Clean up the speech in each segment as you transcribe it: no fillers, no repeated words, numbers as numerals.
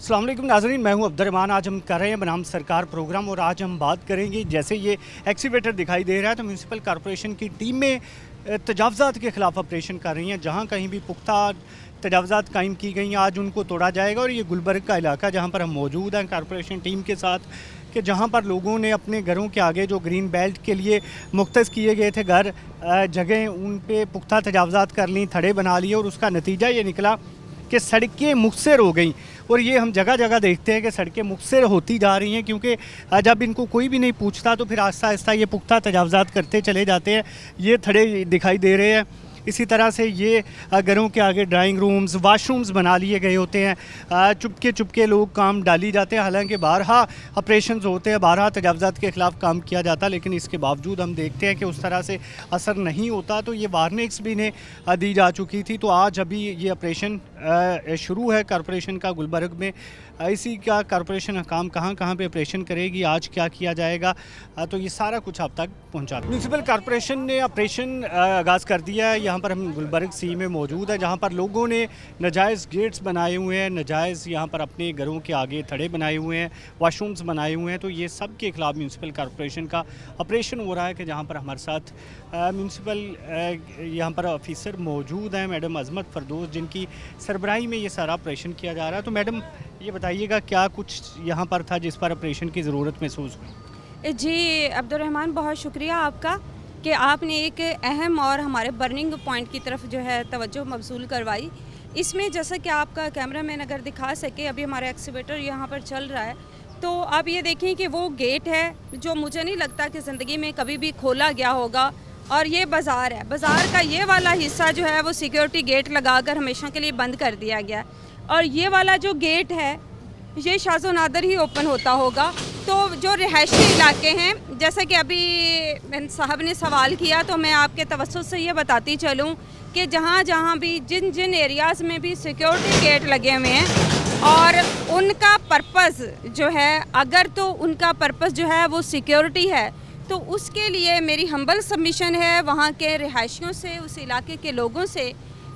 अस्सलाम वालेकुम नाज़रीन, मैं हूं अब्दुर्रहमान। आज हम कर रहे हैं बनाम सरकार प्रोग्राम और आज हम बात करेंगे, जैसे ये एक्सीवेटर दिखाई दे रहा है तो म्यूनसिपल कॉरपोरेशन की टीमें तजावज़ात के ख़िलाफ़ ऑपरेशन कर रही हैं। जहां कहीं भी पुख्ता तजावज़ात कायम की गई हैं आज उनको तोड़ा जाएगा। और ये गुलबर्ग का इलाका जहाँ पर हम मौजूद हैं कॉरपोरेशन टीम के साथ, कि जहाँ पर लोगों ने अपने घरों के आगे जो ग्रीन बेल्ट के लिए मुख्तस किए गए थे घर जगह, उन पे पुख्ता तजावज़ात कर ली, थड़े बना लिए और उसका नतीजा ये निकला कि सड़कें मुखसर हो गई। और ये हम जगह जगह देखते हैं कि सड़कें मुखसर होती जा रही हैं, क्योंकि जब इनको कोई भी नहीं पूछता तो फिर आहिस्ता आहिस्ता ये पुख्ता तजावज़ात करते चले जाते हैं। ये थड़े दिखाई दे रहे हैं। इसी तरह से ये घरों के आगे ड्राइंग रूम्स, वाशरूम्स बना लिए गए होते हैं। चुपके चुपके लोग काम डाली जाते हैं। हालांकि बारहा ऑपरेशंस होते हैं, बारहा तजावज़ात के ख़िलाफ़ काम किया जाता है, लेकिन इसके बावजूद हम देखते हैं कि उस तरह से असर नहीं होता। तो ये वार्निंग्स भी इन्हें दी जा चुकी थी। तो आज अभी ये ऑपरेशन शुरू है कॉरपोरेशन का गुलबर्ग में। इसी का कॉरपोरेशन काम कहाँ कहाँ पे ऑपरेशन करेगी, आज क्या किया जाएगा, तो ये सारा कुछ आप तक पहुँचा। म्यूनसिपल कॉरपोरेशन ने ऑपरेशन आगाज़ कर दिया है। यहाँ पर हम गुलबर्ग सी में मौजूद है, जहाँ पर लोगों ने नाजायज़ गेट्स बनाए हुए हैं, नाजायज़ यहाँ पर अपने घरों के आगे थड़े बनाए हुए हैं, वाशरूम्स बनाए हुए हैं। तो ये सब के ख़िलाफ़ म्यूनसिपल कॉरपोरेशन का ऑपरेशन हो रहा है। कि जहाँ पर हमारे साथ म्यूनसिपल यहाँ पर ऑफिसर मौजूद हैं, मैडम अज़मत फ़रदौस, जिनकी सरबराही में ये सारा ऑपरेशन किया जा रहा है। तो मैडम ये बताइएगा क्या कुछ यहाँ पर था जिस पर ऑपरेशन की ज़रूरत महसूस हुई? जी अब्दुर्रहमान, बहुत शुक्रिया आपका कि आपने एक अहम और हमारे बर्निंग पॉइंट की तरफ जो है तवज्जो मबसूल करवाई। इसमें जैसा कि आपका कैमरामैन अगर दिखा सके, अभी हमारा एक्सीवेटर यहाँ पर चल रहा है, तो आप ये देखें कि वो गेट है जो मुझे नहीं लगता कि ज़िंदगी में कभी भी खोला गया होगा। और ये बाज़ार है, बाज़ार का ये वाला हिस्सा जो है वो सिक्योरिटी गेट लगाकर हमेशा के लिए बंद कर दिया गया। और ये वाला जो गेट है ये शाज़ो नादर ही ओपन होता होगा। तो जो रिहायशी इलाके हैं, जैसे कि अभी साहब ने सवाल किया, तो मैं आपके तवज्जुह से ये बताती चलूँ कि जहाँ जहाँ भी जिन जिन एरियाज़ में भी सिक्योरिटी गेट लगे हुए हैं और उनका पर्पज़ जो है, अगर तो उनका पर्पज़ जो है वो सिक्योरिटी है, तो उसके लिए मेरी हम्बल सबमिशन है वहाँ के रिहायशियों से, उस इलाके के लोगों से,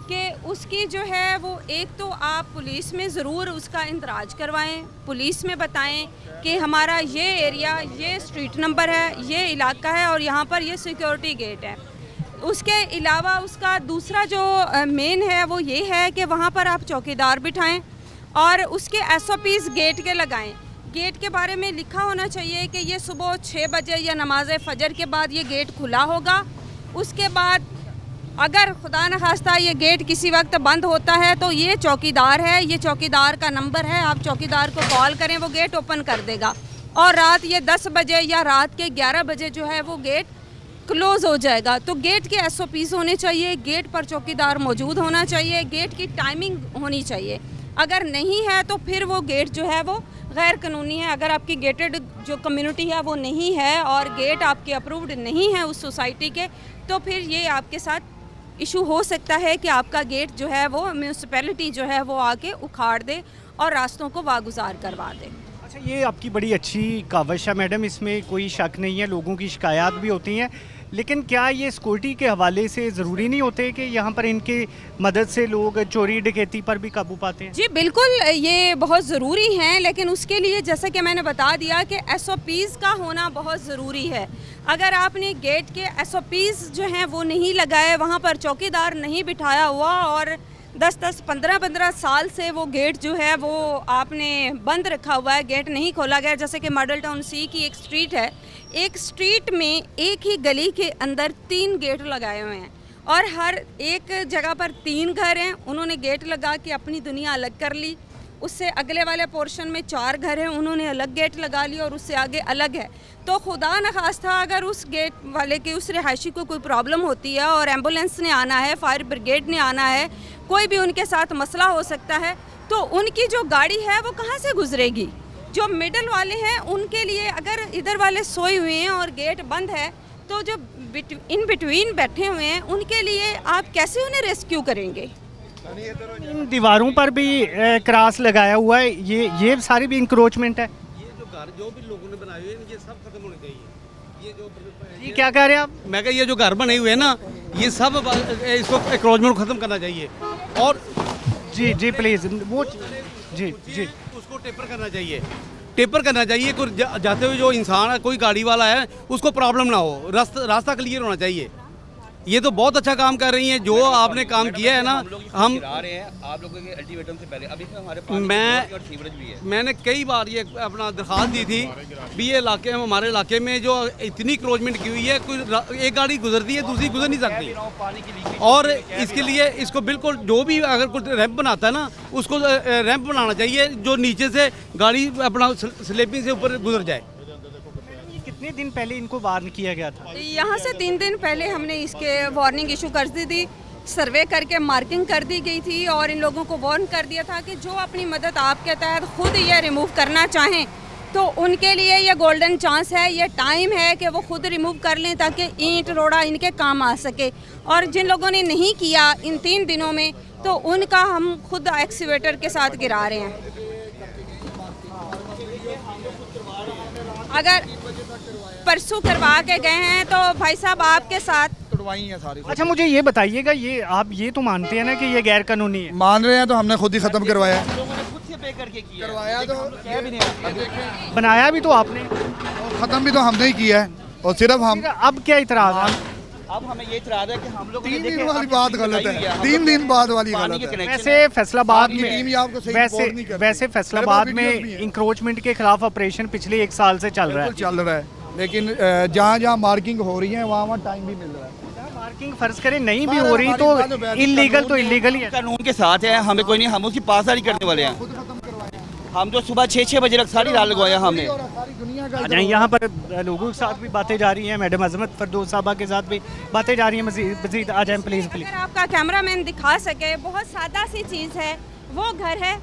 कि उसकी जो है वो एक तो आप पुलिस में ज़रूर उसका इंदराज करवाएं, पुलिस में बताएं कि हमारा ये एरिया, ये स्ट्रीट नंबर है, ये इलाका है और यहाँ पर ये सिक्योरिटी गेट है। उसके अलावा उसका दूसरा जो मेन है वो ये है कि वहाँ पर आप चौकीदार बिठाएं और उसके SOPs गेट के लगाएं। गेट के बारे में लिखा होना चाहिए कि ये सुबह 6 बजे या नमाज फ़जर के बाद ये गेट खुला होगा। उसके बाद अगर खुदा न खास्ता ये गेट किसी वक्त बंद होता है तो ये चौकीदार है, ये चौकीदार का नंबर है, आप चौकीदार को कॉल करें, वो गेट ओपन कर देगा। और रात ये 10 बजे या रात के 11 बजे जो है वो गेट क्लोज़ हो जाएगा। तो गेट के SOPs होने चाहिए, गेट पर चौकीदार मौजूद होना चाहिए, गेट की टाइमिंग होनी चाहिए। अगर नहीं है तो फिर वो गेट जो है वो गैर कानूनी है। अगर आपकी गेटेड जो कम्युनिटी है वो नहीं है और गेट आपके अप्रूव्ड नहीं है उस सोसाइटी के, तो फिर ये आपके साथ इशू हो सकता है कि आपका गेट जो है वो म्यूनसिपैलिटी जो है वो आके उखाड़ दे और रास्तों को वागुजार करवा दे। अच्छा, ये आपकी बड़ी अच्छी काविश है मैडम, इसमें कोई शक नहीं है। लोगों की शिकायत भी होती हैं, लेकिन क्या ये सिक्योरिटी के हवाले से ज़रूरी नहीं होते कि यहाँ पर इनकी मदद से लोग चोरी डकैती पर भी काबू पाते हैं? जी बिल्कुल, ये बहुत ज़रूरी हैं, लेकिन उसके लिए जैसा कि मैंने बता दिया कि SOPs का होना बहुत ज़रूरी है। अगर आपने गेट के SOPs जो हैं वो नहीं लगाए, वहाँ पर चौकीदार नहीं बिठाया हुआ और 10-10, 15-15 साल से वो गेट जो है वो आपने बंद रखा हुआ है, गेट नहीं खोला गया। जैसे कि मॉडल टाउन सी की एक स्ट्रीट है, एक स्ट्रीट में एक ही गली के अंदर 3 गेट लगाए हुए हैं और हर एक जगह पर 3 घर हैं। उन्होंने गेट लगा के अपनी दुनिया अलग कर ली। उससे अगले वाले पोर्शन में 4 घर हैं, उन्होंने अलग गेट लगा लिया और उससे आगे अलग है। तो खुदा न खास्ता अगर उस गेट वाले के, उस रिहायशी को कोई प्रॉब्लम होती है और एम्बुलेंस ने आना है, फायर ब्रिगेड ने आना है, कोई भी उनके साथ मसला हो सकता है, तो उनकी जो गाड़ी है वो कहाँ से गुजरेगी? जो मिडल वाले हैं उनके लिए, अगर इधर वाले सोए हुए हैं और गेट बंद है, तो जो इन बिटवीन बैठे हुए हैं उनके लिए आप कैसे उन्हें रेस्क्यू करेंगे? इन दीवारों पर भी क्रॉस लगाया हुआ है, ये सारी भी इंक्रोचमेंट है। ये जो घर जो भी लोगों ने बनाए हुए हैं ये सब खत्म होने चाहिए। ये जो ये क्या कह रहे हैं आप? मैं कह, ये जो घर बने हुए हैं ना, ये सब इसको इंक्रोचमेंट खत्म करना चाहिए। और जी प्लीज़, वो जी जी। उसको टेपर करना चाहिए, टेपर करना चाहिए। कोई जाते हुए जो इंसान है, कोई गाड़ी वाला है, उसको प्रॉब्लम ना हो, रास्ता क्लियर होना चाहिए। ये तो बहुत अच्छा काम कर रही हैं जो आपने काम किया है ना। हम आ रहे हैं आप लोगों के अल्टीमेटम से पहले, अभी इसमें हमारे पास और सीवरेज भी है। मैंने कई बार ये अपना दरख्वास्त दी थी भी ये इलाके में, हमारे इलाके में जो इतनी क्रोचमेंट की हुई है, कोई एक गाड़ी गुजरती है दूसरी गुजर नहीं सकती। पानी की लीकेज और इसके लिए इसको बिल्कुल जो भी अगर कोई रैंप बनाता है ना, उसको रैंप बनाना चाहिए जो नीचे से गाड़ी अपना स्लेपिंग से ऊपर गुजर जाए। ये कितने दिन पहले इनको वार्न किया गया था? यहाँ से 3 दिन पहले हमने इसके वार्निंग इशू कर दी थी, सर्वे करके मार्किंग कर दी गई थी और इन लोगों को वार्न कर दिया था कि जो अपनी मदद आपके तहत खुद ये रिमूव करना चाहें तो उनके लिए ये गोल्डन चांस है, ये टाइम है कि वो खुद रिमूव कर लें ताकि ईंट रोड़ा इनके काम आ सके। और जिन लोगों ने नहीं किया इन 3 दिनों में, तो उनका हम खुद एक्सीवेटर के साथ गिरा रहे हैं। अगर परसों करवा के गए हैं तो भाई साहब आपके साथ तोड़वाई है सारी। अच्छा मुझे ये बताइएगा, ये आप ये तो मानते हैं ना कि ये गैर कानूनी है? मान रहे हैं तो हमने खुद ही खत्म करवाया है। खुद से पे करके किया करवाया तो भी नहीं। बनाया भी तो आपने, और खत्म भी तो हमने ही किया है। और सिर्फ हम अब क्या इतराज है? अब हमें ये इतराज़ है कि हम लोग 3 दिन वाली बात गलत है, 3 दिन बाद वाली गलत है। वैसे फैसलाबाद आपकी टीम ही आपको सही में रिपोर्ट नहीं करती। वैसे फैसलाबाद मेरे पास वीडियोस भी में हैं। इंक्रोचमेंट के खिलाफ ऑपरेशन पिछले 1 साल से चल रहा है। बिल्कुल चल रहा है, लेकिन जहाँ जहाँ मार्किंग हो रही है वहाँ टाइम भी मिल रहा है। मार्किंग फर्ज करें नहीं भी हो रही तो इलीगल ही है। कानून के साथ है, हमें कोई नहीं, हम उसकी पासदारी करने वाले हैं। खुद खत्म करवाया हम जो सुबह 6 बजे तक सारी रात लगवाया हमने। और सारी दुनिया का अच्छा, यहाँ पर लोगों के साथ भी बातें जा रही हैं, मैडम अजमत फरदौस साहबा के साथ भी बातें जा रही हैं। मजीद आ जाएं प्लीज़ प्लीज़। अगर आपका कैमरामैन दिखा सके, बहुत सादा सी चीज़ है, वो घर है,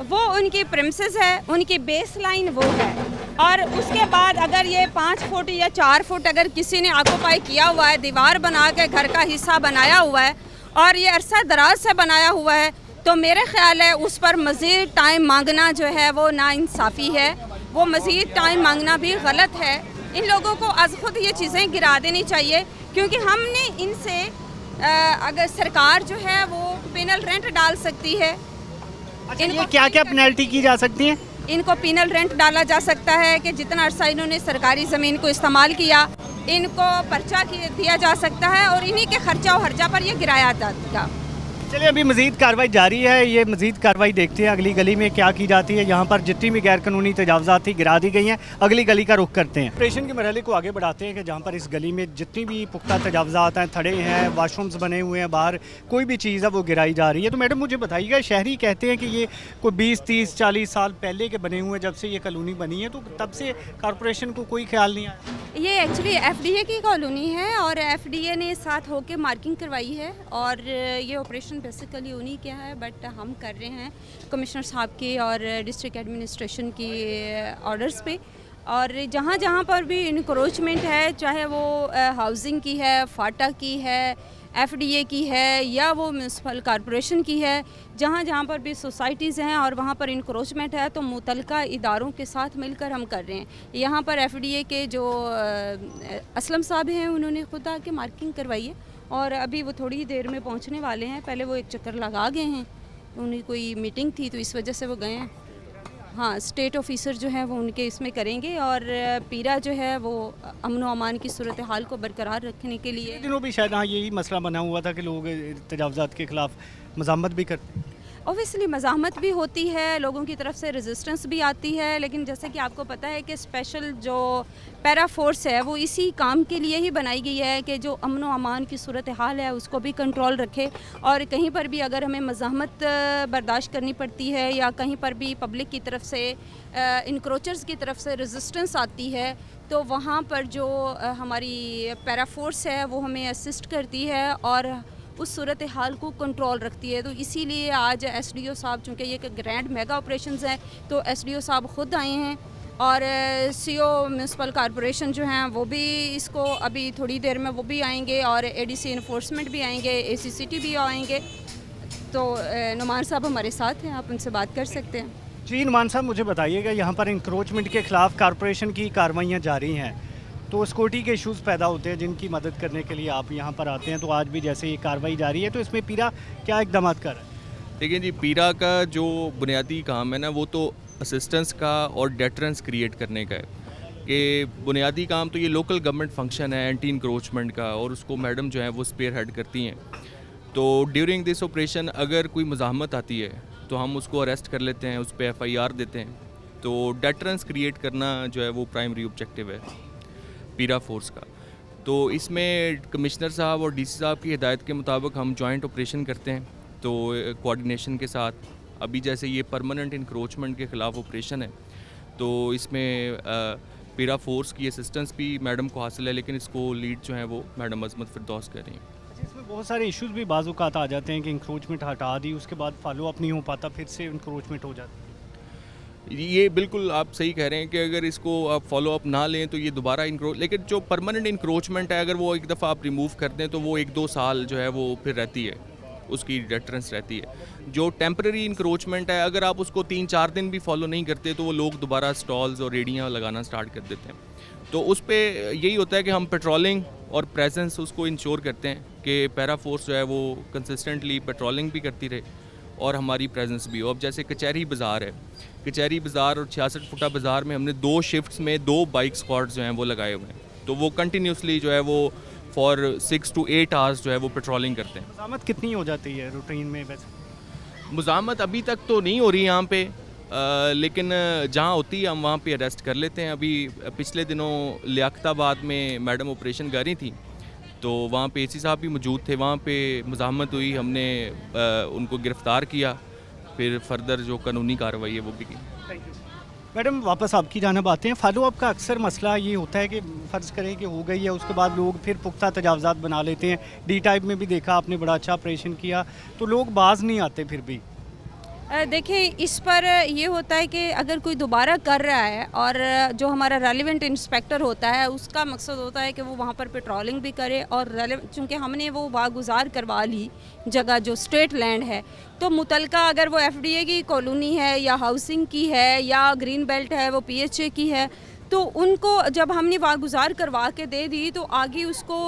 वो उनकी प्रेमिसेस है, उनकी बेस लाइन वो है। और उसके बाद अगर ये 5 फुट या 4 फुट अगर किसी ने ऑक्यूपाई किया हुआ है, दीवार बना के घर का हिस्सा बनाया हुआ है और ये अरसा दराज से बनाया हुआ है, तो मेरे ख्याल है उस पर मज़ीद टाइम मांगना जो है वो नाइंसाफ़ी है, वो मज़ीद टाइम मांगना भी गलत है। इन लोगों को आज खुद ये चीज़ें गिरा देनी चाहिए, क्योंकि हमने इनसे अगर सरकार जो है वो पेनल रेंट डाल सकती है। अच्छा, ये क्या क्या पेनल्टी की जा सकती है? इनको पेनल रेंट डाला जा सकता है कि जितना अरसा इन्होंने सरकारी ज़मीन को इस्तेमाल किया, इनको पर्चा दिया जा सकता है और इन्हीं के खर्चा और हर्जा पर ये गिराया जाएगा। चलिए अभी मजीद कार्रवाई जारी है, ये मजीद कार्रवाई देखते हैं अगली गली में क्या की जाती है। यहाँ पर जितनी भी गैर कानूनी तजावज़ात थी गिरा दी गई हैं, अगली गली का रुख करते हैं। ऑपरेशन के मरहले को आगे बढ़ाते हैं कि जहाँ पर इस गली में जितनी भी पुख्ता तजावज़ात हैं, थड़े हैं, वाशरूम्स बने हुए हैं, बाहर कोई भी चीज़ है वो गिराई जा रही है। तो मैडम मुझे बताइएगा, शहरी कहते हैं कि ये कोई 20, 30, 40 साल पहले के बने हुए, जब से ये कॉलोनी बनी है, तो तब से कॉरपोरेशन को कोई ख्याल नहीं आया? ये एक्चुअली एफडीए की कॉलोनी है और एफडीए ने साथ होकर मार्किंग करवाई है और ये ऑपरेशन बेसिकली उन्हीं क्या है, बट हम कर रहे हैं कमिश्नर साहब के और डिस्ट्रिक्ट एडमिनिस्ट्रेशन की ऑर्डर्स पे। और जहाँ जहाँ पर भी इंक्रोचमेंट है, चाहे वो हाउसिंग की है, फाटा की है, एफडीए की है या वो म्यूनसिपल कॉरपोरेशन की है, जहाँ जहाँ पर भी सोसाइटीज़ हैं और वहाँ पर इंक्रोचमेंट है, तो मुतलका इदारों के साथ मिलकर हम कर रहे हैं। यहाँ पर एफडीए के जो असलम साहब हैं, उन्होंने खुद आके मार्किंग करवाई है और अभी वो थोड़ी देर में पहुँचने वाले हैं। पहले वो एक चक्कर लगा गए हैं, उन्हें कोई मीटिंग थी तो इस वजह से वो गए हैं। हाँ, स्टेट ऑफिसर जो है वो उनके इसमें करेंगे और पीरा जो है वो अमन व अमान की सूरत हाल को बरकरार रखने के लिए। दिनों भी शायद हाँ यही मसला बना हुआ था कि लोग तजावज़ात के खिलाफ मज़ामत भी करते हैं। ऑब्वियसली मज़ाहमत भी होती है, लोगों की तरफ से रेजिस्टेंस भी आती है, लेकिन जैसे कि आपको पता है कि स्पेशल जो पैरा फोर्स है वो इसी काम के लिए ही बनाई गई है कि जो अमन व अमान की सूरत हाल है उसको भी कंट्रोल रखे। और कहीं पर भी अगर हमें मज़ाहमत बर्दाश्त करनी पड़ती है या कहीं पर भी पब्लिक की तरफ से इंक्रोचर्स की तरफ से रेजिस्टेंस आती है, तो वहाँ पर जो हमारी पैरा फोर्स है वो हमें असिस्ट करती है और उस सूरत हाल को कंट्रोल रखती है। तो इसीलिए आज एसडीओ साहब, चूँकि ये ग्रैंड मेगा ऑपरेशंस हैं, तो एसडीओ साहब ख़ुद आए हैं और सीओ म्यूनसिपल कॉरपोरेशन जो हैं वो भी इसको अभी थोड़ी देर में वो भी आएंगे और एडीसी इन्फोर्समेंट भी आएंगे, एसीसीटी भी आएंगे। तो नुमान साहब हमारे साथ हैं, आप उनसे बात कर सकते हैं। जी नुमान साहब, मुझे बताइएगा, यहाँ पर इंक्रोचमेंट के ख़िलाफ़ कॉरपोरेशन की कार्रवाइयाँ जारी हैं, तो सिक्योरिटी के इश्यूज़ पैदा होते हैं जिनकी मदद करने के लिए आप यहाँ पर आते हैं। तो आज भी जैसे ये कार्रवाई जारी है, तो इसमें पीरा क्या इकदाम कर रहा है? देखिए जी, पीरा का जो बुनियादी काम है ना, वो तो असिस्टेंस का और डेटरेंस क्रिएट करने का है। कि बुनियादी काम तो ये लोकल गवर्नमेंट फंक्शन है एंटी इंक्रोचमेंट का, और उसको मैडम जो है वो स्पेयर हेड करती हैं। तो ड्यूरिंग दिस ऑपरेशन अगर कोई मज़ाहमत आती है तो हम उसको अरेस्ट कर लेते हैं, उस पर FIR देते हैं। तो डेटरेंस क्रिएट करना जो है वो प्राइमरी ऑब्जेक्टिव है पीरा फोर्स का। तो इसमें कमिश्नर साहब और DC साहब की हिदायत के मुताबिक हम जॉइंट ऑपरेशन करते हैं, तो कोऑर्डिनेशन के साथ। अभी जैसे ये परमानेंट इंक्रोचमेंट के ख़िलाफ़ ऑपरेशन है, तो इसमें पीरा फोर्स की असिस्टेंस भी मैडम को हासिल है, लेकिन इसको लीड जो है वो मैडम अजमत फिरदौस कर रही हैं। अच्छा, इसमें बहुत सारे इश्यूज भी बाज़-औक़ात आ जाते हैं कि इंक्रोचमेंट हटा दी, उसके बाद फॉलो अप नहीं हो पाता, फिर से इंक्रोचमेंट हो जाती है। ये बिल्कुल आप सही कह रहे हैं कि अगर इसको आप फॉलो अप ना लें तो ये दोबारा लेकिन जो परमानेंट इंक्रोचमेंट है, अगर वो एक दफ़ा आप रिमूव कर दें तो वो 1-2 साल जो है वो फिर रहती है, उसकी डेटरेंस रहती है। जो टेम्पररी इंक्रोचमेंट है, अगर आप उसको 3-4 दिन भी फॉलो नहीं करते तो वो लोग दोबारा स्टॉल्स और रेडियाँ लगाना स्टार्ट कर देते हैं। तो उस पर यही होता है कि हम पेट्रोलिंग और प्रेजेंस उसको इंश्योर करते हैं कि पैरा फोर्स जो है वो कंसिस्टेंटली पेट्रोलिंग भी करती रहे और हमारी प्रेजेंस भी हो। अब जैसे कचहरी बाज़ार है, कचहरी बाज़ार और 66 फुटा बाज़ार में हमने 2 शिफ्ट्स में 2 बाइक स्क्वाड्स जो हैं वो लगाए हुए हैं। तो वो कंटिन्यूसली जो है वो फॉर 6 to 8 आवर्स जो है वो पेट्रोलिंग करते हैं। मज़ामत कितनी हो जाती है रूटीन में वैसे? मुज़ामत अभी तक तो नहीं हो रही यहाँ पे, लेकिन जहाँ होती है हम वहाँ पे अरेस्ट कर लेते हैं। अभी पिछले दिनों लियाकताबाद में मैडम ऑपरेशन कर रही थी, तो वहाँ पे AC साहब भी मौजूद थे। वहाँ पे मुज़ाहमत हुई, हमने उनको गिरफ़्तार किया, फिर फर्दर जो कानूनी कार्रवाई है वो भी की। Thank you madam. वापस आपकी जानब आते हैं। फॉलो अप का अक्सर मसला ये होता है कि फ़र्ज़ करें कि हो गई है, उसके बाद लोग फिर पुख्ता तजावज़ात बना लेते हैं। D टाइप में भी देखा आपने, बड़ा अच्छा ऑपरेशन किया, तो लोग बाज नहीं आते फिर भी। देखिए, इस पर ये होता है कि अगर कोई दोबारा कर रहा है और जो हमारा रेलिवेंट इंस्पेक्टर होता है उसका मकसद होता है कि वो वहाँ पर पेट्रोलिंग भी करे, और चूँकि हमने वो वागुजार करवा ली जगह जो स्टेट लैंड है, तो मुतलका अगर वो FDA की कॉलोनी है या हाउसिंग की है या ग्रीन बेल्ट है, वो PHA की है, तो उनको जब हमने वागुजार करवा के दे दी तो आगे उसको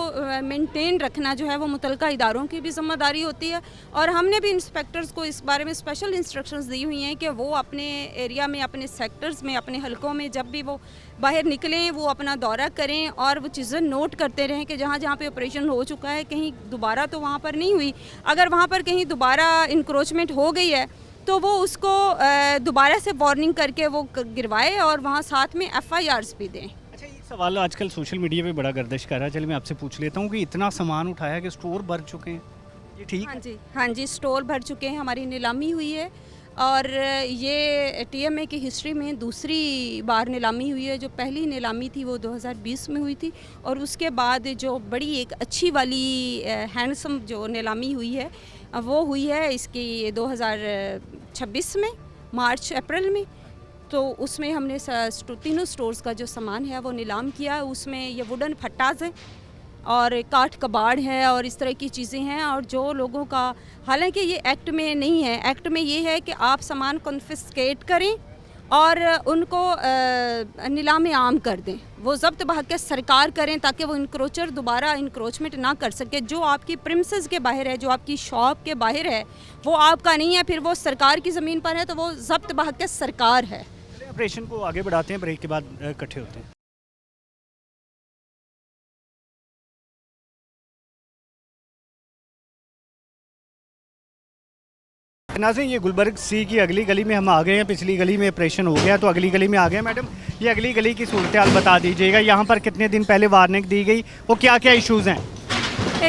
मेंटेन रखना जो है वो मुतलका इदारों की भी ज़िम्मेदारी होती है। और हमने भी इंस्पेक्टर्स को इस बारे में स्पेशल इंस्ट्रक्शंस दी हुई हैं कि वो अपने एरिया में, अपने सेक्टर्स में, अपने हलकों में जब भी वो बाहर निकलें वो अपना दौरा करें और वो चीज़ें नोट करते रहें कि जहाँ जहाँ पे ऑपरेशन हो चुका है कहीं दोबारा तो वहाँ पर नहीं हुई। अगर वहाँ पर कहीं दोबारा इंक्रोचमेंट हो गई है तो वो उसको दोबारा से वार्निंग करके वो गिरवाए और वहाँ साथ में FIRs भी दें। अच्छा, एक सवाल आजकल सोशल मीडिया पे बड़ा गर्दिश कर रहा है, चलिए मैं आपसे पूछ लेता हूँ कि इतना सामान उठाया कि स्टोर भर चुके हैं, ये ठीक? हाँ जी, स्टोर भर चुके हैं। हमारी नीलामी हुई है और ये TMA की हिस्ट्री में दूसरी बार नीलामी हुई है। जो पहली नीलामी थी वो 2020 में हुई थी, और उसके बाद जो बड़ी एक अच्छी वाली हैंडसम जो नीलामी हुई है वो हुई है इसकी 2026 में, मार्च अप्रैल में। तो उसमें हमने तीनों स्टोर्स का जो सामान है वो नीलाम किया। उसमें ये वुडन फट्टाज हैं और काठ कबाड़ है और इस तरह की चीज़ें हैं। और जो लोगों का, हालांकि ये एक्ट में नहीं है, एक्ट में ये है कि आप सामान कॉन्फिस्केट करें और उनको नीलाम आम कर दें, वो ज़ब्त बहक सरकार करें ताकि वो इंक्रोचर दोबारा इंक्रोचमेंट ना कर सके। जो आपकी प्रिमिसेस के बाहर है, जो आपकी शॉप के बाहर है, वो आपका नहीं है, फिर वो सरकार की ज़मीन पर है, तो वो ज़ब्त बहक सरकार है। ऑपरेशन को आगे बढ़ाते हैं, ब्रेक के बाद इकट्ठे होते हैं। नाज़रीन, ये गुलबर्ग C की अगली गली में हम आ गए हैं। पिछली गली में ऑपरेशन हो गया तो अगली गली में आ गए। मैडम, ये अगली गली की सूरत हाल बता दीजिएगा, यहाँ पर कितने दिन पहले वार्निंग दी गई, वो क्या क्या इश्यूज़ हैं?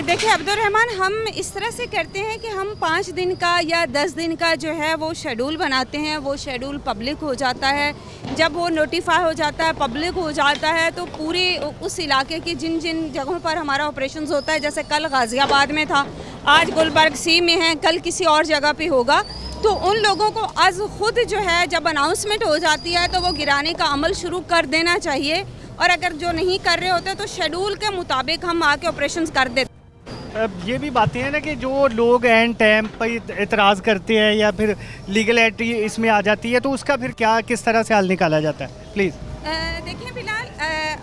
देखिए अब्दुर्रहमान, हम इस तरह से करते हैं कि हम 5 दिन का या 10 दिन का जो है वो शेड्यूल बनाते हैं। वो शेड्यूल पब्लिक हो जाता है। जब वो नोटिफाई हो जाता है, पब्लिक हो जाता है, तो पूरे उस इलाके की जिन जिन जगहों पर हमारा ऑपरेशन होता है, जैसे कल गाज़ियाबाद में था, आज गुलबर्ग C में है, कल किसी और जगह पे होगा, तो उन लोगों को आज खुद जो है जब अनाउंसमेंट हो जाती है तो वो गिराने का अमल शुरू कर देना चाहिए। और अगर जो नहीं कर रहे होते तो शेड्यूल के मुताबिक हम आके ऑपरेशन कर देते। अब ये भी बातें हैं ना कि जो लोग एंड टाइम पर एतराज़ करते हैं या फिर लीगलिटी इसमें आ जाती है, तो उसका फिर क्या, किस तरह से हल निकाला जाता है? प्लीज़ देखिए फिलहाल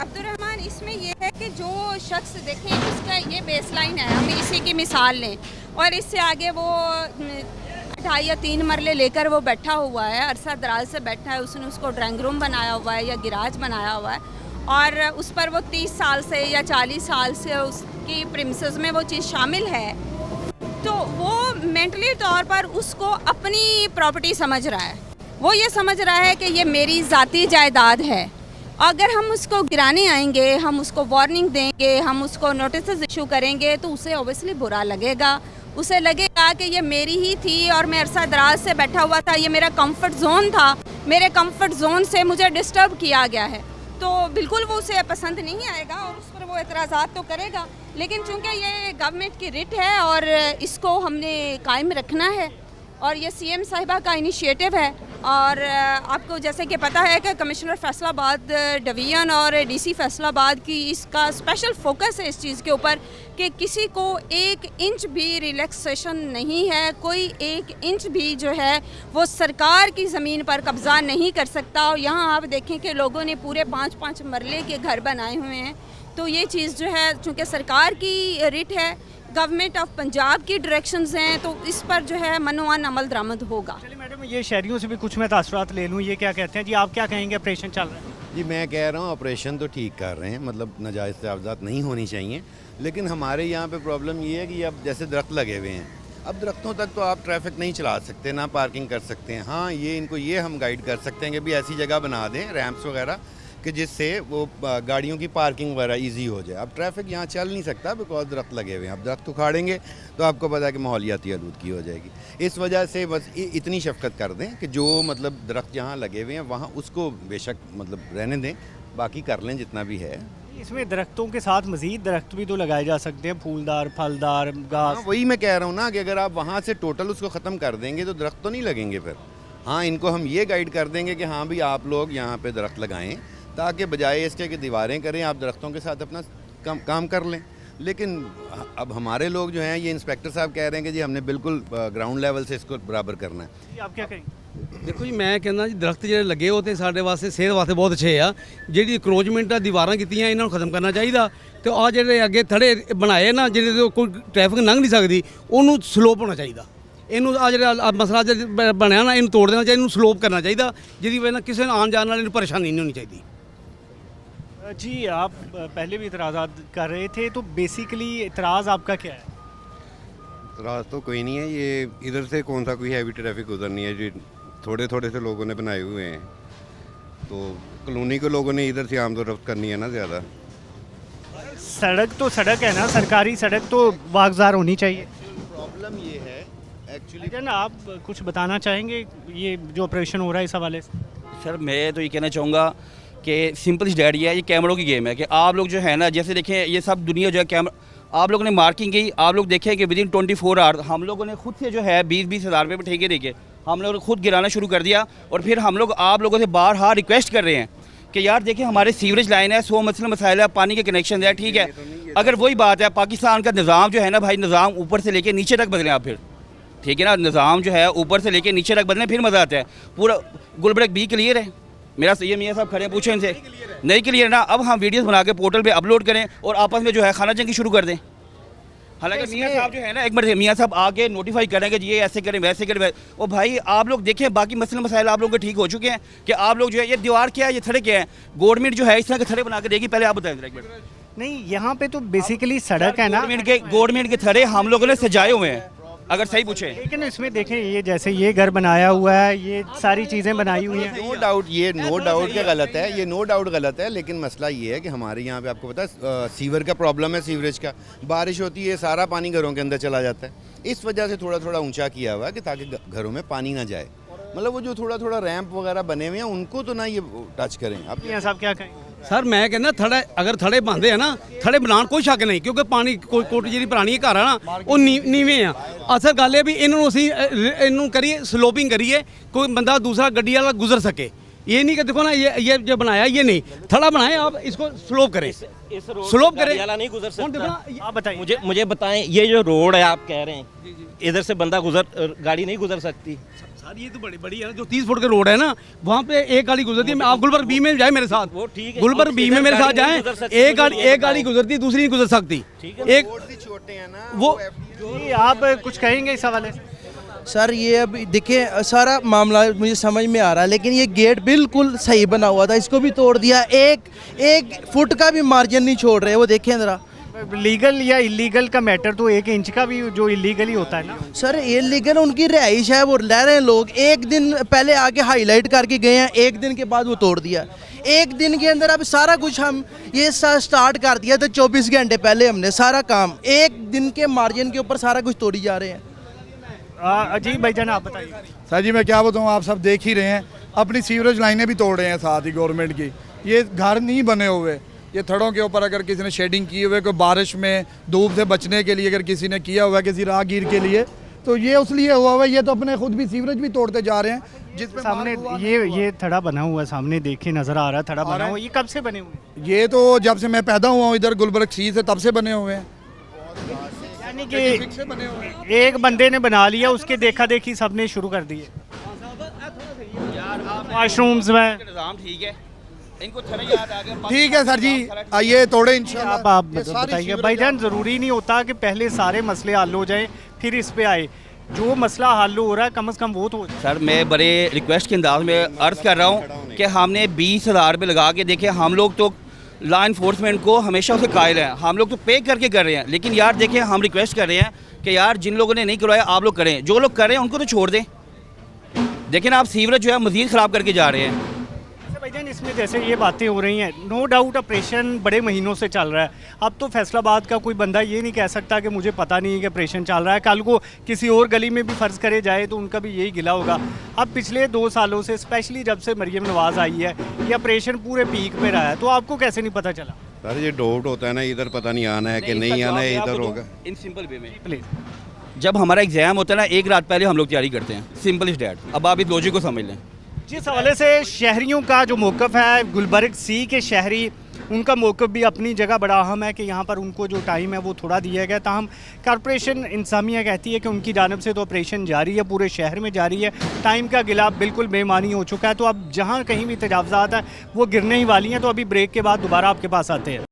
अब्दुर्रहमान, इसमें ये है कि जो शख्स, देखें उसका ये बेसलाइन है, हम इसी की मिसाल लें और इससे आगे वो 2.5 या 3 मरले लेकर वो बैठा हुआ है, अरसा दराज से बैठा है, उसने उसको ड्राइंग रूम बनाया हुआ है या गिराज बनाया हुआ है और उस पर वो 30 साल से या 40 साल से उसकी प्रीमिसेस में वो चीज़ शामिल है, तो वो मेंटली तौर पर उसको अपनी प्रॉपर्टी समझ रहा है। वो ये समझ रहा है कि ये मेरी ज़ाती जायदाद है। अगर हम उसको गिराने आएंगे, हम उसको वार्निंग देंगे, हम उसको नोटिस इशू करेंगे तो उसे ऑब्वियसली बुरा लगेगा। उसे लगेगा कि ये मेरी ही थी और मैं अरसा दराज से बैठा हुआ था, ये मेरा कंफर्ट जोन था, मेरे कंफर्ट जोन से मुझे डिस्टर्ब किया गया है, तो बिल्कुल वो उसे पसंद नहीं आएगा और उस पर वो एतराज़ात तो करेगा। लेकिन चूंकि ये गवर्नमेंट की रिट है और इसको हमने कायम रखना है और ये सीएम साहिबा का इनिशिएटिव है और आपको जैसे कि पता है कि कमिश्नर फैसलाबाद डिवीज़न और डीसी फैसलाबाद की इसका स्पेशल फोकस है इस चीज़ के ऊपर कि किसी को 1 इंच भी रिलैक्सेशन नहीं है, कोई 1 इंच भी जो है वो सरकार की ज़मीन पर कब्ज़ा नहीं कर सकता। और यहाँ आप देखें कि लोगों ने पूरे 5-5 मरले के घर बनाए हुए हैं, तो ये चीज़ जो है चूँकि सरकार की रिट है, गवर्नमेंट ऑफ पंजाब की डायरेक्शंस हैं, तो इस पर जो है मनोवान अमल दरामद होगा। चलिए मैडम, ये शहरियों से भी कुछ मैं तासुरात ले लूँ, ये क्या कहते हैं जी, आप क्या कहेंगे? ऑपरेशन चल रहा है जी, मैं कह रहा हूँ ऑपरेशन तो ठीक कर रहे हैं, मतलब नाजायज़ तजावज़ात नहीं होनी चाहिए, लेकिन हमारे यहाँ पे प्रॉब्लम ये है कि अब जैसे दरख्त लगे हुए हैं, अब दरख्तों तक तो आप ट्रैफिक नहीं चला सकते, ना पार्किंग कर सकते हैं। हाँ, ये इनको ये हम गाइड कर सकते हैं कि भी ऐसी जगह बना दें, रैंप्स वगैरह, कि जिससे वो गाड़ियों की पार्किंग वगैरह ईजी हो जाए। अब ट्रैफिक यहाँ चल नहीं सकता बिकॉज दरख्त लगे हुए हैं। अब दरख्त उखाड़ेंगे तो आपको पता है कि माहौलियाती आलूदगी हो जाएगी। इस वजह से बस इतनी शफकत कर दें कि जो मतलब दरख्त जहाँ लगे हुए हैं वहाँ उसको बेशक मतलब रहने दें, बाकी कर लें जितना भी है। इसमें दरख्तों के साथ मज़ीद दरख्त भी तो लगाए जा सकते हैं, फूलदार, फलदार, घास। हाँ, वही मैं कह रहा हूँ ना कि अगर आप वहाँ से टोटल उसको ख़त्म कर देंगे तो दरख्त तो नहीं लगेंगे फिर। हाँ, इनको हम ये गाइड कर देंगे कि हाँ भी आप लोग यहाँ पे दरख्त लगाएं, ताकि बजाय इसके कि दीवारें करें, आप दरख्तों के साथ अपना काम कर लें। लेकिन अब हमारे लोग जो हैं, ये इंस्पेक्टर साहब कह रहे हैं कि जी हमने बिल्कुल ग्राउंड लेवल से इसको बराबर करना है। जी, आप क्या कहेंगे? ਦੇਖੋ ਜੀ, ਮੈਂ ਕਹਿੰਦਾ ਜੀ ਦਰਖਤ ਜਿਹੜੇ ਲੱਗੇ ਉਹ ਤੇ ਸਾਡੇ ਵਾਸਤੇ ਸਿਹਤ ਵਾਸਤੇ ਬਹੁਤ ਅੱਛੇ ਆ। ਜਿਹੜੀ ਇਨਕਰੋਚਮੈਂਟ ਆ, ਦੀਵਾਰਾਂ ਕੀਤੀਆਂ, ਇਹਨਾਂ ਨੂੰ ਖਤਮ ਕਰਨਾ ਚਾਹੀਦਾ ਤੇ ਆ ਜਿਹੜੇ ਅੱਗੇ ਥੜੇ ਬਣਾਏ ਨਾ ਜਿਹਦੇ ਤੋਂ ਕੋਈ ਟ੍ਰੈਫਿਕ ਲੰਘ ਨਹੀਂ ਸਕਦੀ, ਉਹਨੂੰ ਸਲੋਪ ਹੋਣਾ ਚਾਹੀਦਾ। ਇਹਨੂੰ ਆ ਜਿਹੜਾ ਮਸਲਾ ਜਿਹੜਾ ਬਣਿਆ ਨਾ, ਇਹਨੂੰ ਤੋੜ ਦੇਣਾ ਚਾਹੀਦਾ, ਇਹਨੂੰ ਸਲੋਪ ਕਰਨਾ ਚਾਹੀਦਾ, ਜਿਹਦੀ ਵਜ੍ਹਾ ਨਾਲ ਕਿਸੇ ਨੂੰ ਆਉਣ ਜਾਣ ਵਾਲੇ ਨੂੰ ਪਰੇਸ਼ਾਨੀ नहीं होनी चाहिए। जी, आप पहले भी इतराज़ात कर रहे थे, तो बेसिकली इतराज़ आपका क्या है? रात तो कोई नहीं है, ये इधर से कौन सा कोई हैवी ट्रैफिक गुजरनी है जी, थोड़े थोड़े से लोगों ने बनाए हुए हैं, तो कॉलोनी के लोगों ने इधर से आमदोरफ्त रफ्त करनी है ना ज़्यादा। सड़क तो सड़क है ना, सरकारी सड़क तो वागजार होनी चाहिए। प्रॉब्लम ये है एक्चुअली। लेकिन आप कुछ बताना चाहेंगे ये जो ऑपरेशन हो रहा है इस हवाले से? सर, मैं तो ये कहना चाहूँगा कि सिंपल सी डैडी है, ये कैमरों की गेम है कि आप लोग जो है ना, जैसे देखें ये सब दुनिया जो है कैमरा, आप लोगों ने मार्किंग की, आप लोग देखें कि विदिन 24 आवर हम लोगों ने खुद से जो है 20-20 हज़ार रुपये पर ठेके देके हम लोगों ने खुद गिराना शुरू कर दिया। और फिर हम लोग आप लोगों से बार बार रिक्वेस्ट कर रहे हैं कि यार देखिए हमारे सीवरेज लाइन है, 100 मसले मसाइल है, पानी के कनेक्शन है, ठीक है। अगर वही बात है, पाकिस्तान का निज़ाम जो है ना भाई, निज़ाम ऊपर से लेके नीचे तक बदलें आप फिर, ठीक है ना, निज़ाम जो है ऊपर से लेके नीचे तक बदलें, फिर मज़ा आता है। पूरा गुलबर्ग बी क्लियर है, मेरा सही मियाँ साहब खड़े हैं, पूछें इनसे, नहीं क्लियर ना। अब हम वीडियोस बना के पोर्टल पे अपलोड करें और आपस में जो है खाना जंगी शुरू कर दें। हालांकि मियाँ साहब जो है ना, एक मिनट, मियाँ साहब आके नोटिफाई करें कि ये ऐसे करें वैसे करें। ओ भाई, आप लोग देखें बाकी मसले मसाइल आप लोग के ठीक हो चुके हैं कि आप लोग जो है, ये दीवार क्या है, ये थड़े क्या है, गवर्नमेंट जो है इस तरह के थड़े बना के देगी। पहले आप बताएं एक मिनट। नहीं, यहाँ पे तो बेसिकली सड़क है ना, गवर्नमेंट के थड़े हम लोगों ने सजाए हुए हैं, अगर सही पूछे। लेकिन इसमें देखें ये जैसे ये घर बनाया हुआ है, ये सारी चीज़ें बनाई हुई हैं। नो डाउट, ये नो डाउट के गलत है, ये नो डाउट गलत है, लेकिन मसला ये है कि हमारे यहाँ पे आपको पता है सीवर का प्रॉब्लम है, सीवरेज का। बारिश होती है, सारा पानी घरों के अंदर चला जाता है। इस वजह से थोड़ा थोड़ा ऊंचा किया हुआ है कि ताकि घरों में पानी ना जाए। मतलब वो जो थोड़ा थोड़ा रैंप वगैरह बने हुए हैं उनको तो ना ये टच करें। आप मियाँ साहब क्या कहें? सर मैं कहना थड़े अगर थड़े बनते हैं ना, थड़े बनाने कोई शक नहीं, क्योंकि पानी कोट जी पुरानी घर है ना, वो नीवें आ। असल गल है भी इन्हों असी इनू करिए, स्लोपिंग करिए, कोई बंदा दूसरा गड्डी वाला गुजर सके। ये नहीं कि देखो ना, ये जो बनाया ये नहीं, थड़ा बनाए, आप इसको स्लोप करें, स्लोप करें, नहीं गुजर सकता। आप बताइए, मुझे बताएं, ये जो रोड है आप कह रहे हैं, इधर से बंदा गाड़ी नहीं गुजर सकती। सर ये तो बड़ी है, जो 30 फुट के रोड है ना, वहाँ पे एक गाड़ी गुजरती है। आप गुलबर्ग बी में जाए मेरे साथ, वो ठीक है, गुलबर्ग बी में मेरे साथ जाएं, एक गाड़ी गुजरती है, दूसरी नहीं गुजर सकती। एक छोटे हैं ना वो जी, आप कुछ कहेंगे इस हवाले से? सर ये अब देखिए सारा मामला मुझे समझ में आ रहा है, लेकिन ये गेट बिल्कुल सही बना हुआ था, इसको भी तोड़ दिया। एक फुट का भी मार्जिन नहीं छोड़ रहे, वो देखें ज़रा। लीगल या इलीगल का मैटर तो 1 इंच का भी जो इलीगल ही होता है ना सर इलीगल उनकी रिहाइश है, वो रह रहे हैं लोग। एक दिन पहले आके हाईलाइट करके गए हैं, एक दिन के बाद वो तोड़ दिया। एक दिन के अंदर अब सारा कुछ हम ये स्टार्ट कर दिया था 24 घंटे पहले हमने सारा काम, एक दिन के मार्जिन के ऊपर सारा कुछ तोड़ी जा रहे हैं। जी भाईजान आप बताइए। सर जी मैं क्या बताऊँ, आप सब देख ही रहे हैं, अपनी सीवरेज लाइनें भी तोड़ रहे हैं साथ ही गवर्नमेंट की। ये घर नहीं बने हुए, ये थड़ों के ऊपर अगर किसी ने शेडिंग की हुई, कोई बारिश में धूप से बचने के लिए अगर किसी ने किया हुआ है किसी राहगीर के लिए, तो ये उस लिए हुआ हुआ है। ये तो अपने खुद भी सीवरेज भी तोड़ते जा रहे हैं। जिसमें सामने ये थड़ा बना हुआ है, सामने देखिए नजर आ रहा है थड़ा बना हुआ। ये कब से बने हुए हैं? ये तो जब से मैं पैदा हुआ हूँ इधर गुलबर्ग सी से, तब से बने हुए हैं। यानी कि एक बंदे ने बना लिया, उसके देखा देखी सबने शुरू कर दिए। वॉशरूम्स में निज़ाम ठीक है, इनको थोड़ा याद आ गया। ठीक है सर जी, आइए तोड़े इंशाल्लाह। आप बताइए भाईजान, ज़रूरी नहीं होता कि पहले सारे मसले हल हो जाए फिर इस पे आए। जो मसला हल हो रहा है कम से कम वो तो हो जाए। सर मैं बड़े रिक्वेस्ट के अंदाज में अर्ज़ कर रहा हूँ कि हमने 20,000 रुपये लगा के देखे, हम लोग तो लॉ इन्फोर्समेंट को हमेशा उसे कायल हैं, हम लोग तो पे करके कर रहे हैं। लेकिन यार देखें, हम रिक्वेस्ट कर रहे हैं कि यार जिन लोगों ने नहीं करवाया आप लोग करें, जो लोग कर रहे हैं उनको तो छोड़ दें। देखें ना, आप सीवरेज जो है मज़ीद ख़राब करके जा रहे हैं। भाईजान इसमें जैसे ये बातें हो रही हैं, नो डाउट ऑपरेशन बड़े महीनों से चल रहा है। अब तो फैसलाबाद का कोई बंदा ये नहीं कह सकता कि मुझे पता नहीं है कि ऑपरेशन चल रहा है। कल को किसी और गली में भी फ़र्ज़ करे जाए तो उनका भी यही गिला होगा। अब पिछले 2 सालों से, स्पेशली जब से मरियम नवाज़ आई है, ये ऑपरेशन पूरे पीक पे रहा है, तो आपको कैसे नहीं पता चला? सर ये डाउट होता है ना, इधर पता नहीं आना है कि नहीं आना है, इधर होगा। इन सिंपल वे में प्लीज़। जब हमारा एग्ज़ाम होता है ना, एक रात पहले हम लोग तैयारी करते हैं, सिंपल इज डैट। अब आप इस लॉजिक को समझ लें। जिस हवाले से शहरियों का जो मौक़िफ़ है, गुलबर्ग सी के शहरी, उनका मौक़िफ़ भी अपनी जगह बड़ा अहम है कि यहाँ पर उनको जो टाइम है वो थोड़ा दिया गया। ताहम कॉरपोरेशन इंतज़ामिया कहती है कि उनकी जानिब से तो ऑपरेशन जारी है, पूरे शहर में जारी है। टाइम का गिला बिल्कुल बेमानी हो चुका है, तो अब जहाँ कहीं भी तजावज़ात है वो गिरने ही वाली हैं। तो अभी ब्रेक के बाद दोबारा आपके पास आते हैं।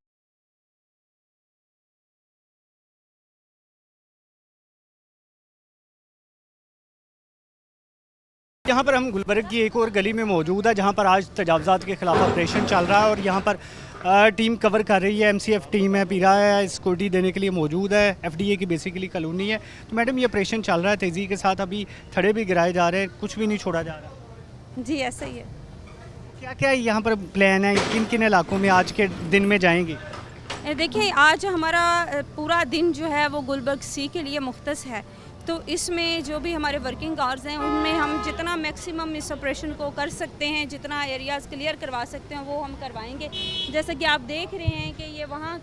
यहाँ पर हम गुलबर्ग की एक और गली में मौजूद है जहाँ पर आज तजावज़ात के ख़िलाफ़ ऑपरेशन चल रहा है, और यहाँ पर टीम कवर कर रही है, MCF टीम है, पीरा है, सिक्योरिटी देने के लिए मौजूद है। FDA की बेसिकली कॉलोनी है। तो मैडम ये ऑपरेशन चल रहा है तेज़ी के साथ, अभी थड़े भी गिराए जा रहे हैं, कुछ भी नहीं छोड़ा जा रहा। जी ऐसा ही है। क्या क्या यहाँ पर प्लान है, किन किन इलाकों में आज के दिन में जाएंगे? देखिए आज हमारा पूरा दिन जो है वो गुलबर्ग सी के लिए मुख्तस है, तो इसमें जो भी हमारे वर्किंग आवर्स हैं उनमें हम जितना मैक्सिमम इस ऑपरेशन को कर सकते हैं, जितना एरियाज़ क्लियर करवा सकते हैं वो हम करवाएंगे। जैसे कि आप देख रहे हैं कि ये वहाँ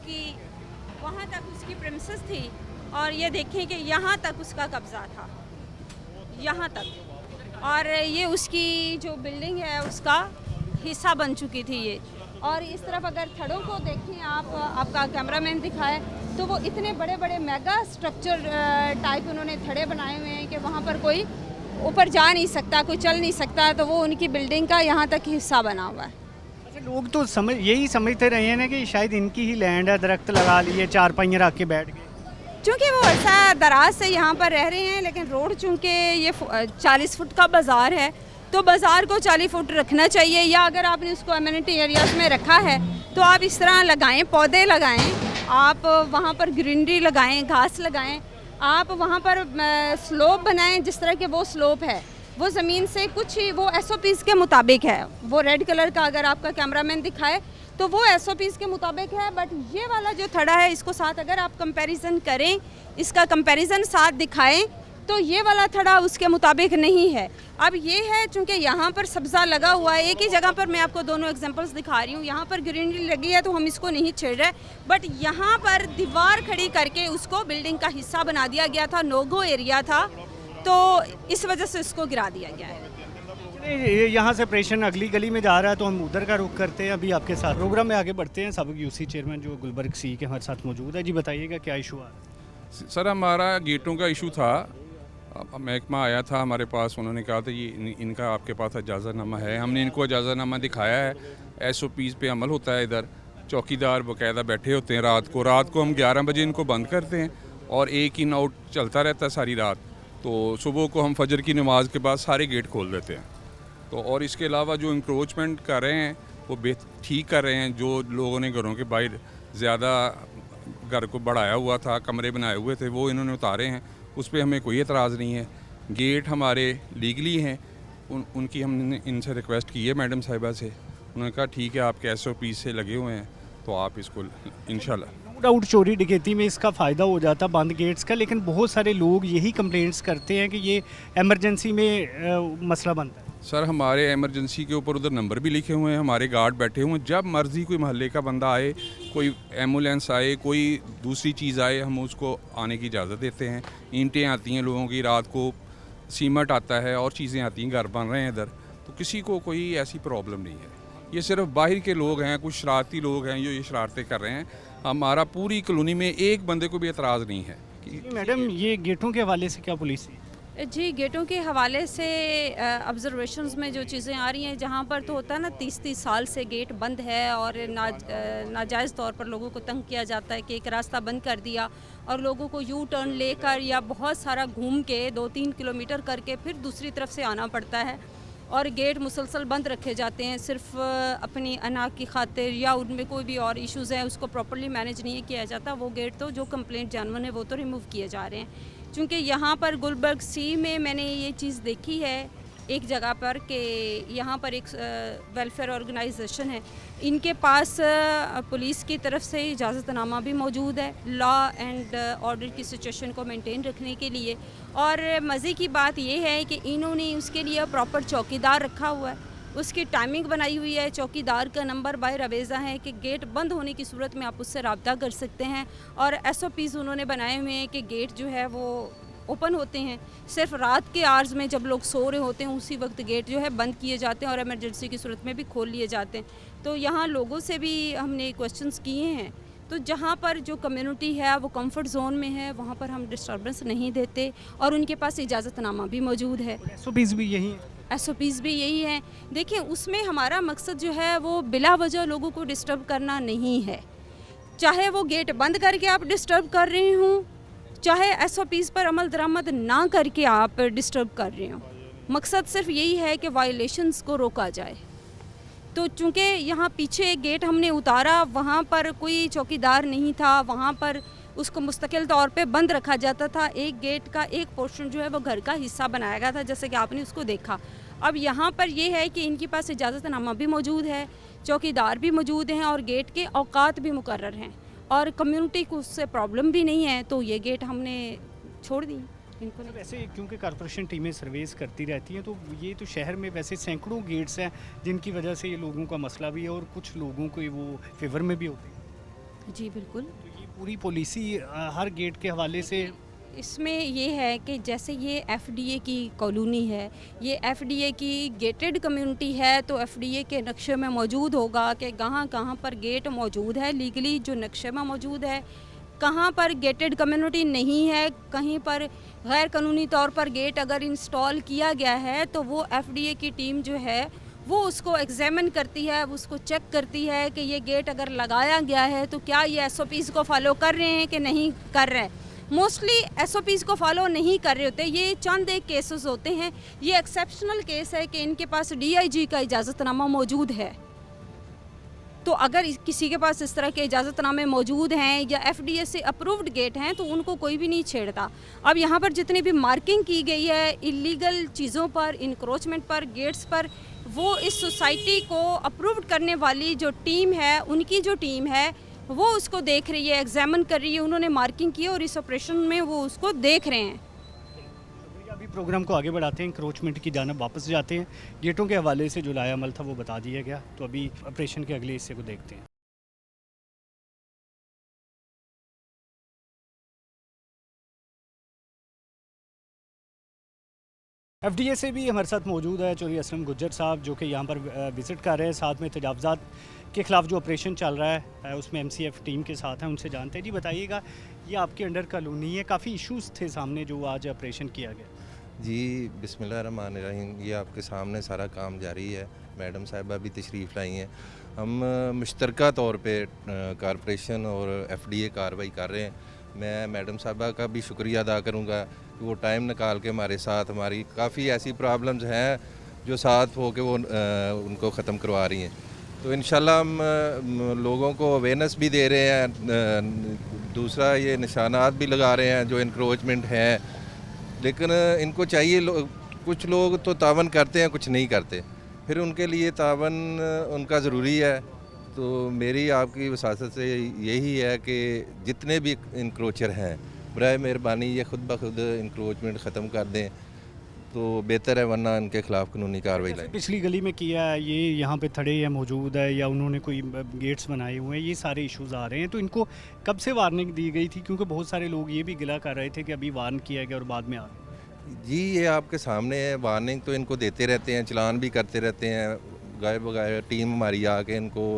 तक उसकी प्रेमिसेस थी, और ये देखें कि यहाँ तक उसका कब्ज़ा था, यहाँ तक, और ये उसकी जो बिल्डिंग है उसका हिस्सा बन चुकी थी ये। और इस तरफ अगर थड़ों को देखें आप, आपका कैमरामैन दिखाए, तो वो इतने बड़े बड़े मेगा स्ट्रक्चर टाइप उन्होंने थड़े बनाए हुए हैं कि वहाँ पर कोई ऊपर जा नहीं सकता, कोई चल नहीं सकता, तो वो उनकी बिल्डिंग का यहाँ तक हिस्सा बना हुआ है। अच्छा, लोग तो यही समझते रहे हैं ना कि शायद इनकी ही लैंड है, दरख्त लगा लिए, 4 पहिए रख के बैठ गए। चूँकि वो ऐसा दराज से यहाँ पर रह रहे हैं, लेकिन रोड चूँकि ये 40 फुट का बाज़ार है, तो बाज़ार को 40 फुट रखना चाहिए, या अगर आपने उसको एमिनिटी एरियाज़ में रखा है तो आप इस तरह लगाएं, पौधे लगाएं, आप वहाँ पर ग्रीनरी लगाएं, घास लगाएं, आप वहाँ पर स्लोप बनाएं। जिस तरह के वो स्लोप है वो ज़मीन से कुछ ही वो SOPs के मुताबिक है। वो रेड कलर का अगर आपका कैमरामैन दिखाए तो वो SOPs के मुताबिक है, बट ये वाला जो थड़ा है इसको साथ अगर आप कंपैरिजन करें, इसका कंपैरिजन साथ दिखाएं, तो ये वाला थड़ा उसके मुताबिक नहीं है। अब ये है चूँकि यहाँ पर सब्ज़ा लगा हुआ है, एक ही जगह पर मैं आपको दोनों एग्जांपल्स दिखा रही हूँ। यहाँ पर ग्रीनरी लगी है तो हम इसको नहीं छेड़ रहे, बट यहाँ पर दीवार खड़ी करके उसको बिल्डिंग का हिस्सा बना दिया गया था, नो-गो एरिया था, तो इस वजह से इसको गिरा दिया गया है। यहाँ से ऑपरेशन अगली गली में जा रहा है तो हम उधर का रुख करते हैं। अभी आपके साथ प्रोग्राम में आगे बढ़ते हैं। सबक UC चेयरमैन जो गुलबर्ग सी के हमारे साथ मौजूद है। जी बताइएगा क्या इशू आ रहा है? सर हमारा गेटों का इशू था, महकमा आया था हमारे पास, उन्होंने कहा था ये इनका आपके पास इजाज़तनामा है। हमने इनको इजाज़तनामा दिखाया है, SOPs पे अमल होता है। इधर चौकीदार बाकायदा बैठे होते हैं। रात को हम 11 बजे इनको बंद करते हैं और एक इन आउट चलता रहता है सारी रात। तो सुबह को हम फजर की नमाज के बाद सारे गेट खोल देते हैं। तो और इसके अलावा जो इंक्रोचमेंट कर रहे हैं वो ठीक कर रहे हैं। जो लोगों ने घरों के बाहर ज़्यादा घर को बढ़ाया हुआ था, कमरे बनाए हुए थे, वो इन्होंने उतारे हैं, उस पर हमें कोई एतराज़ नहीं है। गेट हमारे लीगली हैं, उनकी हमने इनसे रिक्वेस्ट की है मैडम साहिबा से, उन्होंने कहा ठीक है आपके SOP से लगे हुए हैं तो आप इसको इंशाल्लाह। नो डाउट चोरी डकैती में इसका फ़ायदा हो जाता बंद गेट्स का, लेकिन बहुत सारे लोग यही कंप्लेंट्स करते हैं कि ये एमरजेंसी में मसला बनता है। सर हमारे इमरजेंसी के ऊपर उधर नंबर भी लिखे हुए हैं, हमारे गार्ड बैठे हुए हैं, जब मर्ज़ी कोई मोहल्ले का बंदा आए, कोई एम्बुलेंस आए, कोई दूसरी चीज़ आए, हम उसको आने की इजाज़त देते हैं। ईंटें आती हैं लोगों की, रात को सीमेंट आता है और चीज़ें आती हैं, घर बन रहे हैं इधर, तो किसी को कोई ऐसी प्रॉब्लम नहीं है। ये सिर्फ बाहर के लोग हैं, कुछ शरारती लोग हैं जो ये शरारतें कर रहे हैं। हमारा पूरी कॉलोनी में एक बंदे को भी एतराज़ नहीं है कि मैडम ये गेटों के हवाले से क्या पॉलिसी है? जी, गेटों के हवाले से ऑब्जर्वेशंस में जो चीज़ें आ रही हैं, जहाँ पर तो होता है ना 30-30 साल से गेट बंद है और नाजायज़ तौर पर लोगों को तंग किया जाता है कि एक रास्ता बंद कर दिया और लोगों को यू टर्न लेकर या बहुत सारा घूम के 2-3 किलोमीटर करके फिर दूसरी तरफ से आना पड़ता है और गेट मुसलसल बंद रखे जाते हैं सिर्फ अपनी अना की खातिर, या उनमें कोई भी और इश्यूज़ हैं उसको प्रॉपर्ली मैनेज नहीं किया जाता। वो गेट तो जो कंप्लेंट जानवर है वो तो रिमूव किए जा रहे हैं। चूँकि यहाँ पर गुलबर्ग सी में मैंने ये चीज़ देखी है एक जगह पर कि यहाँ पर एक वेलफेयर ऑर्गेनाइजेशन है, इनके पास पुलिस की तरफ से इजाज़तनामा भी मौजूद है लॉ एंड ऑर्डर की सिचुएशन को मेंटेन रखने के लिए। और मज़े की बात ये है कि इन्होंने उसके लिए प्रॉपर चौकीदार रखा हुआ है, उसकी टाइमिंग बनाई हुई है, चौकीदार का नंबर बाय रवेज़ा है कि गेट बंद होने की सूरत में आप उससे रब्ता कर सकते हैं। और SOPs उन्होंने बनाए हुए हैं कि गेट जो है वो ओपन होते हैं, सिर्फ रात के आवर्स में जब लोग सो रहे होते हैं उसी वक्त गेट जो है बंद किए जाते हैं और इमरजेंसी की सूरत में भी खोल लिए जाते हैं। तो यहाँ लोगों से भी हमने क्वेश्चंस किए हैं, तो जहाँ पर जो कम्युनिटी है वो कंफर्ट जोन में है वहाँ पर हम डिस्टर्बेंस नहीं देते और उनके पास इजाज़तनामा भी मौजूद है। SOPs भी यही है? SOPs भी यही हैं। देखिए उसमें हमारा मकसद जो है वो बिला वजह लोगों को डिस्टर्ब करना नहीं है, चाहे वो गेट बंद करके आप डिस्टर्ब कर रहे हों, चाहे SOPs पर अमल दरामद ना करके आप डिस्टर्ब कर रहे हों। मकसद सिर्फ यही है कि वायलेशंस को रोका जाए। तो चूँकि यहाँ पीछे एक गेट हमने उतारा, वहाँ पर कोई चौकीदार नहीं था, वहाँ पर उसको मुस्तकिल तौर पे बंद रखा जाता था। एक गेट का एक पोर्शन जो है वो घर का हिस्सा बनाया गया था, जैसे कि आपने उसको देखा। अब यहाँ पर ये है कि इनके पास इजाज़तनामा भी मौजूद है, चौकीदार भी मौजूद हैं और गेट के औकात भी मुकर्रर हैं और कम्युनिटी को उससे प्रॉब्लम भी नहीं है, तो ये गेट हमने छोड़ दी इनको। वैसे क्योंकि कॉर्पोरेशन टीमें सर्वेस करती रहती हैं, तो ये तो शहर में वैसे सैकड़ों गेट्स हैं जिनकी वजह से ये लोगों का मसला भी है और कुछ लोगों को वो फेवर में भी होते हैं। जी बिल्कुल। तो ये पूरी पॉलिसी हर गेट के हवाले से इसमें ये है कि जैसे ये FDA की कॉलोनी है, ये FDA की गेटेड कम्युनिटी है, तो FDA के नक्शे में मौजूद होगा कि कहाँ कहाँ पर गेट मौजूद है लीगली जो नक्शे में मौजूद है, कहाँ पर गेटेड कम्युनिटी नहीं है, कहीं पर गैर कानूनी तौर पर गेट अगर इंस्टॉल किया गया है तो वो FDA की टीम जो है वो उसको एग्जामिन करती है, उसको चेक करती है कि ये गेट अगर लगाया गया है तो क्या ये SOPs को फॉलो कर रहे हैं कि नहीं कर रहे हैं। मोस्टली SOPs को फॉलो नहीं कर रहे होते, ये चंद एक केसेस होते हैं। ये एक्सेप्शनल केस है कि इनके पास DIG का इजाज़तनामा मौजूद है, तो अगर किसी के पास इस तरह के इजाज़तनामे मौजूद हैं या FDA से अप्रूव्ड गेट हैं तो उनको कोई भी नहीं छेड़ता। अब यहाँ पर जितनी भी मार्किंग की गई है इलीगल चीज़ों पर, इंक्रोचमेंट पर, गेट्स पर, वो इस सोसाइटी को अप्रूव्ड करने वाली जो टीम है, उनकी जो टीम है वो उसको देख रही है, एग्जामिन कर रही है, उन्होंने मार्किंग की और इस ऑपरेशन में वो उसको देख रहे हैं। अभी प्रोग्राम को आगे बढ़ाते हैं, इंक्रोचमेंट की जानिब वापस जाते हैं। गेटों के हवाले से जो लाया अमल था वो बता दिया गया, तो अभी ऑपरेशन के अगले हिस्से को देखते हैं। FDA से भी हमारे साथ मौजूद है चौधरी असलम गुज्जर साहब, जो कि यहाँ पर विज़िट कर रहे हैं, साथ में तजावज़ात के ख़िलाफ़ जो ऑपरेशन चल रहा है उसमें MCF टीम के साथ हैं, उनसे जानते हैं। जी बताइएगा, ये आपके अंडर कॉलोनी है, काफ़ी इश्यूज़ थे सामने जो आज ऑपरेशन किया गया। जी बिस्मिल्लाहिर्रहमानिर्रहीम, ये आपके सामने सारा काम जारी है। मैडम साहिबा भी तशरीफ़ लाई हैं। हम मुश्तरका तौर पे कॉरपोरेशन और FDA कार्रवाई कर रहे हैं। मैं मैडम साहिबा का भी शुक्रिया अदा करूँगा वो टाइम निकाल के हमारे साथ, हमारी काफ़ी ऐसी प्रॉब्लम्स हैं जो साथ हो के वो उनको ख़त्म करवा रही हैं। तो इंशाल्लाह हम लोगों को अवेयरनेस भी दे रहे हैं, दूसरा ये निशानात भी लगा रहे हैं जो इंक्रोचमेंट हैं, लेकिन इनको चाहिए कुछ लोग तो तावन करते हैं, कुछ नहीं करते, फिर उनके लिए तावन उनका ज़रूरी है। तो मेरी आपकी वसासत से यही है कि जितने भी इंक्रोचर हैं बराए मेहरबानी ये खुद ब खुद इंक्रोचमेंट ख़त्म कर दें तो बेहतर है, वरना इनके खिलाफ़ कानूनी कार्रवाई लाएं। पिछली गली में किया है ये, यहाँ पे थड़े या मौजूद है या उन्होंने कोई गेट्स बनाए हुए हैं, ये सारे इश्यूज़ आ रहे हैं। तो इनको कब से वार्निंग दी गई थी? क्योंकि बहुत सारे लोग ये भी गिला कर रहे थे कि अभी वार्न किया गया और बाद में आ गए। जी ये आपके सामने है, वार्निंग तो इनको देते रहते हैं, चलान भी करते रहते हैं, गायब वगैरह टीम हमारी आके इनको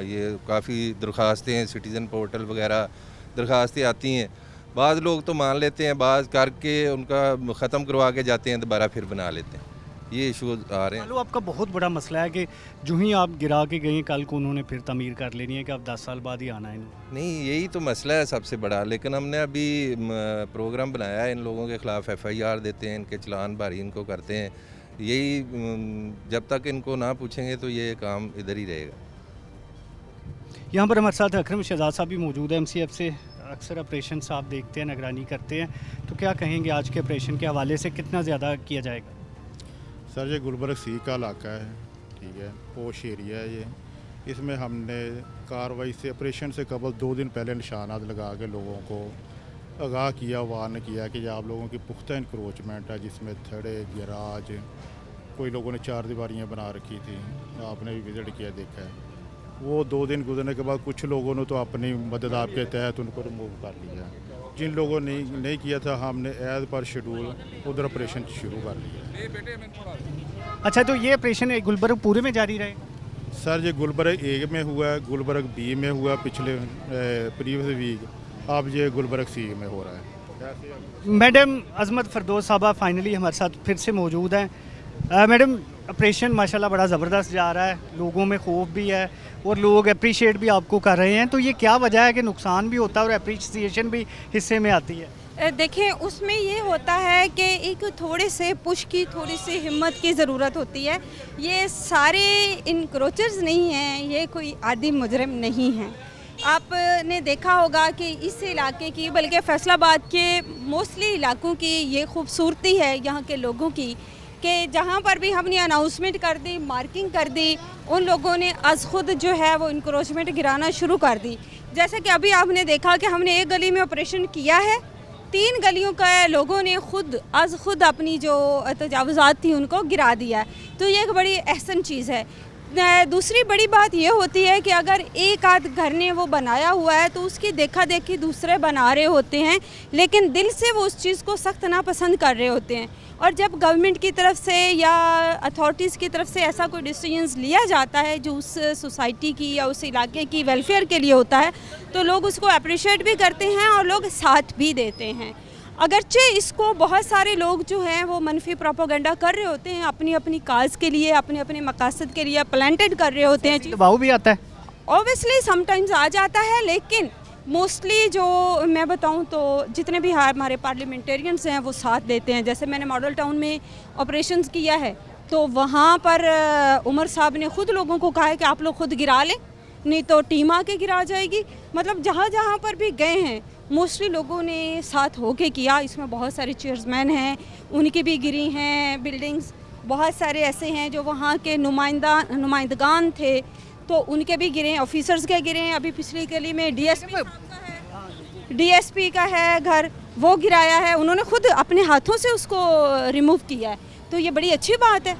ये काफ़ी दरख्वास्तें सिटीज़न पोर्टल वगैरह दरख्वास्तें आती हैं। बाज़ लोग तो मान लेते हैं, बाज़ करके उनका ख़त्म करवा के जाते हैं, दोबारा फिर बना लेते हैं। ये इशूज़ आ रहे हैं। चलो आपका बहुत बड़ा मसला है कि जो ही आप गिरा के गए कल को उन्होंने फिर तमीर कर लेनी है कि अब 10 साल बाद ही आना है इन्होंने। नहीं यही तो मसला है सबसे बड़ा, लेकिन हमने अभी प्रोग्राम बनाया है, इन लोगों के ख़िलाफ़ FIR देते हैं, इनके चलान भारी इनको करते हैं। यही जब तक इनको ना पूछेंगे तो ये काम इधर ही रहेगा। यहाँ पर हमारे साथ अकरम शहजाद साहब भी मौजूद है, MCF से अक्सर ऑपरेशन आप देखते हैं, निगरानी करते हैं, तो क्या कहेंगे आज के ऑपरेशन के हवाले से कितना ज़्यादा किया जाएगा? सर ये गुलबर्ग सी का इलाका है, ठीक है, पोश एरिया है ये। इसमें हमने कार्रवाई से ऑपरेशन से कबल 2 दिन पहले निशानात लगा के लोगों को आगाह किया, वार्न किया कि आप लोगों की पुख्ता इंक्रोचमेंट है, जिसमें थड़े, गैराज, कोई लोगों ने 4 दीवारियाँ बना रखी थी, आपने भी विज़िट किया, देखा है। वो 2 दिन गुजरने के बाद कुछ लोगों ने तो अपनी मदद आपके तहत उनको रिमूव कर लिया। जिन लोगों ने नहीं किया था हमने एज पर शेड्यूल उधर ऑपरेशन शुरू कर लिया। अच्छा, तो ये ऑपरेशन गुलबर्ग पूरे में जारी रहे? सर ये गुलबर्ग A में हुआ है, गुलबर्ग B में हुआ पिछले प्रीवियस वीक, अब ये गुलबर्ग C में हो रहा है। मैडम अजमत फरदौस साहबा फाइनली हमारे साथ फिर से मौजूद हैं। मैडम ऑपरेशन माशाल्लाह बड़ा ज़बरदस्त जा रहा है, लोगों में खौफ भी है और लोग अप्रिशिएट भी आपको कर रहे हैं, तो ये क्या वजह है कि नुकसान भी होता है और अप्रिसिएशन भी हिस्से में आती है? देखिए उसमें ये होता है कि एक थोड़े से पुश की, थोड़ी सी हिम्मत की ज़रूरत होती है। ये सारे इनक्रोचर्स नहीं हैं, ये कोई आदि मुजरिम नहीं हैं। आपने देखा होगा कि इस इलाके की, बल्कि फैसलाबाद के मोस्टली इलाकों की ये खूबसूरती है यहाँ के लोगों की कि जहाँ पर भी हमने अनाउंसमेंट कर दी, मार्किंग कर दी, उन लोगों ने अज़ खुद जो है वो इंक्रोचमेंट गिराना शुरू कर दी। जैसे कि अभी आपने देखा कि हमने एक गली में ऑपरेशन किया है, 3 गलियों का लोगों ने खुद अज़ खुद अपनी जो तजावुज़ात थी उनको गिरा दिया है। तो ये एक बड़ी अहसन चीज़ है। दूसरी बड़ी बात ये होती है कि अगर एक आध घर ने वो बनाया हुआ है तो उसकी देखा देखी दूसरे बना रहे होते हैं, लेकिन दिल से वो उस चीज़ को सख्त नापसंद कर रहे होते हैं। और जब गवर्नमेंट की तरफ से या अथॉरिटीज़ की तरफ से ऐसा कोई डिसीजंस लिया जाता है जो उस सोसाइटी की या उस इलाके की वेलफेयर के लिए होता है, तो लोग उसको अप्रिशिएट भी करते हैं और लोग साथ भी देते हैं। अगरचे इसको बहुत सारे लोग जो हैं वो मनफी प्रोपोगंडा कर रहे होते हैं, अपनी अपनी काज के लिए, अपने अपने मकासद के लिए प्लांटेड कर रहे होते हैं। दबाव भी आता है ऑब्वियसली, समटाइम्स आ जाता है, लेकिन मोस्टली जो मैं बताऊं तो जितने भी हमारे पार्लियामेंटेरियंस हैं वो साथ देते हैं। जैसे मैंने मॉडल टाउन में ऑपरेशंस किया है तो वहाँ पर उमर साहब ने खुद लोगों को कहा है कि आप लोग खुद गिरा लें, नहीं तो टीम आके गिरा जाएगी। मतलब जहाँ जहाँ पर भी गए हैं मोस्टली लोगों ने साथ होके किया। इसमें बहुत सारे चेयरमैन हैं, उनकी भी गिरी हैं बिल्डिंग्स। बहुत सारे ऐसे हैं जो वहाँ के नुमाइंदगान थे तो उनके भी गिरे, ऑफिसर्स के गिरे हैं। अभी पिछली गली में DSP का है घर, वो गिराया है, उन्होंने खुद अपने हाथों से उसको रिमूव किया है। तो ये बड़ी अच्छी बात है।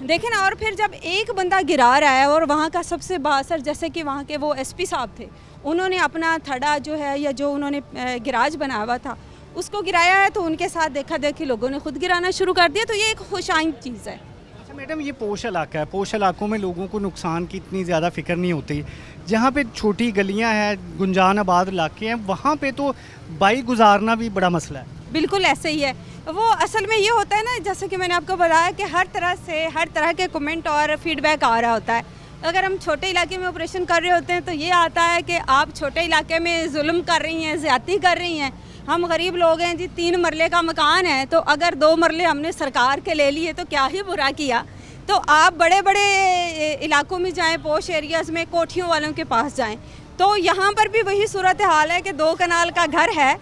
देखें ना, और फिर जब एक बंदा गिरा रहा है और वहाँ का सबसे बासर, जैसे कि वहाँ के वो SP साहब थे, उन्होंने अपना थड़ा जो है या जो उन्होंने गिराज बनाया हुआ था उसको गिराया है, तो उनके साथ देखा देखी लोगों ने खुद गिराना शुरू कर दिया। तो ये एक खुशाइन चीज़ है। अच्छा मैडम, ये पोश इलाका है, पोश इलाकों में लोगों को नुकसान की इतनी ज़्यादा फिक्र नहीं होती। जहाँ पे छोटी गलियाँ हैं, गुंजान आबाद इलाके हैं, वहाँ पे तो बाइक गुजारना भी बड़ा मसला है। बिल्कुल ऐसे ही है। वो असल में ये होता है ना, जैसे कि मैंने आपको बताया कि हर तरह से हर तरह के कमेंट और फीडबैक आ रहा होता है। अगर हम छोटे इलाके में ऑपरेशन कर रहे होते हैं तो ये आता है कि आप छोटे इलाके में जुल्म कर रही हैं, ज़्यादती कर रही हैं, हम गरीब लोग हैं जी, 3 मरले का मकान है, तो अगर 2 मरले हमने सरकार के ले लिए तो क्या ही बुरा किया। तो आप बड़े बड़े इलाकों में जाएं, पोश एरियाज़ में, कोठियों वालों के पास जाएं, तो यहाँ पर भी वही सूरत हाल है कि 2 कनाल का घर है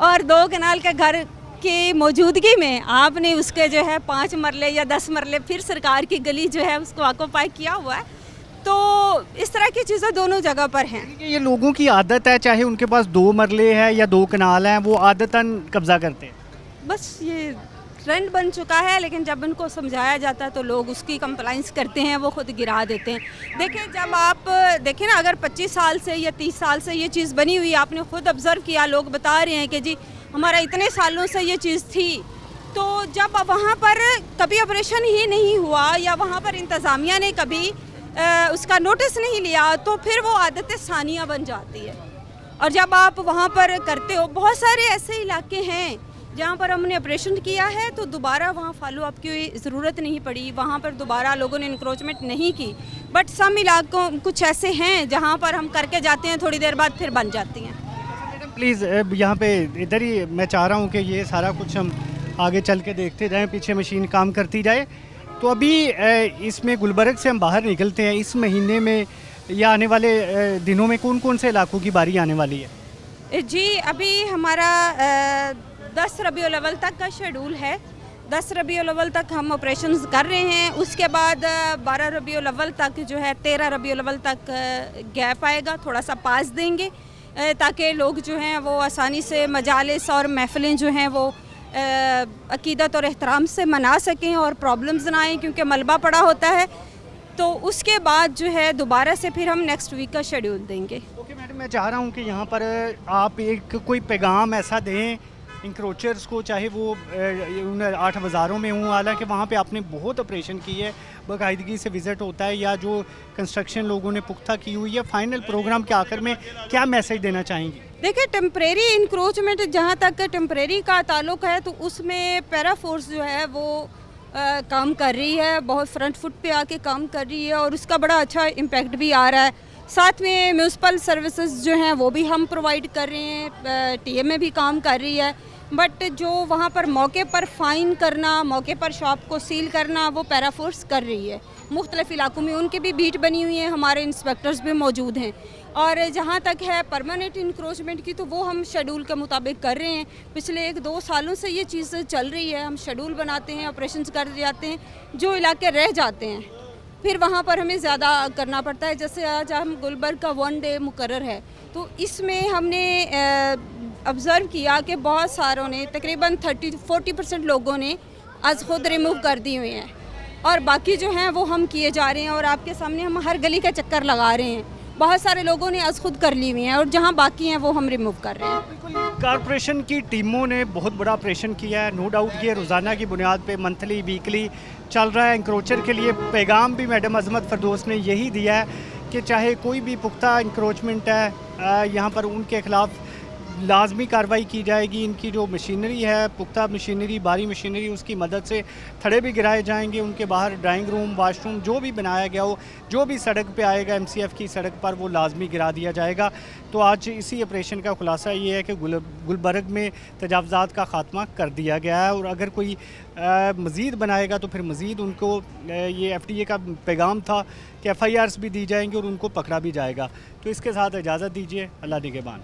और 2 कनाल के घर की मौजूदगी में आपने उसके जो है 5 मरले या 10 मरले फिर सरकार की गली जो है उसको ऑक्यूपाई किया हुआ है। तो इस तरह की चीज़ें दोनों जगह पर हैं। ये लोगों की आदत है, चाहे उनके पास 2 मरले हैं या 2 कनाल हैं, वो आदतन कब्जा करते हैं। बस ये ट्रेंड बन चुका है, लेकिन जब उनको समझाया जाता है तो लोग उसकी कंप्लाइंस करते हैं, वो खुद गिरा देते हैं। देखिए, जब आप देखें ना, अगर 25 साल से या 30 साल से ये चीज़ बनी हुई, आपने खुद ऑब्ज़र्व किया, लोग बता रहे हैं कि जी हमारा इतने सालों से ये चीज़ थी, तो जब वहाँ पर कभी ऑपरेशन ही नहीं हुआ या वहाँ पर इंतज़ामिया ने कभी उसका नोटिस नहीं लिया, तो फिर वो आदत सानिया बन जाती है। और जब आप वहाँ पर करते हो, बहुत सारे ऐसे इलाके हैं जहाँ पर हमने ऑपरेशन किया है तो दोबारा वहाँ फॉलो अप की ज़रूरत नहीं पड़ी, वहाँ पर दोबारा लोगों ने इंक्रोचमेंट नहीं की। बट सम इलाकों कुछ ऐसे हैं जहाँ पर हम करके जाते हैं, थोड़ी देर बाद फिर बन जाती हैं। प्लीज़ यहाँ पे इधर ही मैं चाह रहा हूँ कि ये सारा कुछ हम आगे चल के देखते जाएं, पीछे मशीन काम करती जाए। तो अभी इसमें गुलबर्ग से हम बाहर निकलते हैं। इस महीने में या आने वाले दिनों में कौन कौन से इलाकों की बारी आने वाली है? जी, अभी हमारा 10 रबीउल अव्वल तक का शेड्यूल है। 10 रबीउल अव्वल तक हम ऑपरेशंस कर रहे हैं। उसके बाद 12 रबीउल अव्वल तक जो है, 13 रबीउल अव्वल तक गैप आएगा, थोड़ा सा पास देंगे ताकि लोग जो हैं वो आसानी से मजालिस और महफिलें जो हैं वो अकीदत और एहतराम से मना सकें और प्रॉब्लम्स ना आएँ, क्योंकि मलबा पड़ा होता है। तो उसके बाद जो है दोबारा से फिर हम नेक्स्ट वीक का शेड्यूल देंगे। ओके मैडम, मैं चाह रहा हूँ कि यहाँ पर आप एक कोई पैगाम ऐसा दें इंक्रोचर्स को, चाहे वो उन 8 बाज़ारों में हूँ, हालांकि वहाँ पे आपने बहुत ऑपरेशन की है, बाकायदगी से विज़िट होता है, या जो कंस्ट्रक्शन लोगों ने पुख्ता की हुई है, फाइनल प्रोग्राम के आखिर में क्या मैसेज देना चाहेंगी? देखिए, टेम्परेरी इंक्रोचमेंट जहाँ तक टेम्परेरी का ताल्लुक़ है तो उसमें पैरा फोर्स जो है वो काम कर रही है, बहुत फ्रंट फुट पे आके काम कर रही है और उसका बड़ा अच्छा इम्पैक्ट भी आ रहा है। साथ में म्यूनसिपल सर्विसेज जो हैं वो भी हम प्रोवाइड कर रहे हैं, टीएमए भी काम कर रही है। बट जो वहाँ पर मौके पर फ़ाइन करना, मौके पर शॉप को सील करना, वो पैरा फोर्स कर रही है। मुख्तलिफ़ इलाकों में उनकी भी बीट बनी हुई है, हमारे इंस्पेक्टर्स भी मौजूद हैं। और जहाँ तक है परमानेंट इंक्रोचमेंट की, तो वो हम शेड्यूल के मुताबिक कर रहे हैं। पिछले 1-2 सालों से ये चीज़ चल रही है, हम शेड्यूल बनाते हैं, ऑपरेशंस कर जाते हैं, जो इलाके रह जाते हैं फिर वहाँ पर हमें ज़्यादा करना पड़ता है। जैसे आज हम गुलबर्ग का 1 डे मुकर्रर है, तो इसमें हमने ऑब्ज़र्व किया कि बहुत सारों ने, तकरीबन 30-40% लोगों ने आज खुद रिमूव कर दी हुई हैं और बाकी जो हैं वो हम किए जा रहे हैं। और आपके सामने हम हर गली का चक्कर लगा रहे हैं, बहुत सारे लोगों ने आज खुद कर ली हुई हैं और जहाँ बाकी हैं वो हम रिमूव कर रहे हैं। कॉरपोरेशन की टीमों ने बहुत बड़ा ऑपरेशन किया है, नो डाउट ये रोज़ाना की बुनियाद पे मंथली वीकली चल रहा है। इंक्रोचर के लिए पैगाम भी मैडम अजमत फरदौस ने यही दिया है कि चाहे कोई भी पुख्ता इंक्रोचमेंट है यहाँ पर उनके ख़िलाफ़ लाजमी कार्रवाई की जाएगी। इनकी जो मशीनरी है, पुख्ता मशीनरी, भारी मशीनरी, उसकी मदद से थड़े भी गिराए जाएंगे। उनके बाहर ड्राइंग रूम, वाशरूम जो भी बनाया गया हो, जो भी सड़क पे आएगा MCF की सड़क पर, वो लाजमी गिरा दिया जाएगा। तो आज इसी ऑपरेशन का खुलासा ये है कि गुलबर्ग में तजावज़ात का ख़ात्मा कर दिया गया है और अगर कोई मज़ीद बनाएगा तो फिर मज़ीद उनको ये FTA का पैगाम था कि FIRs भी दी जाएंगी और उनको पकड़ा भी जाएगा। तो इसके साथ इजाज़त दीजिए, अल्लाह निगहबान।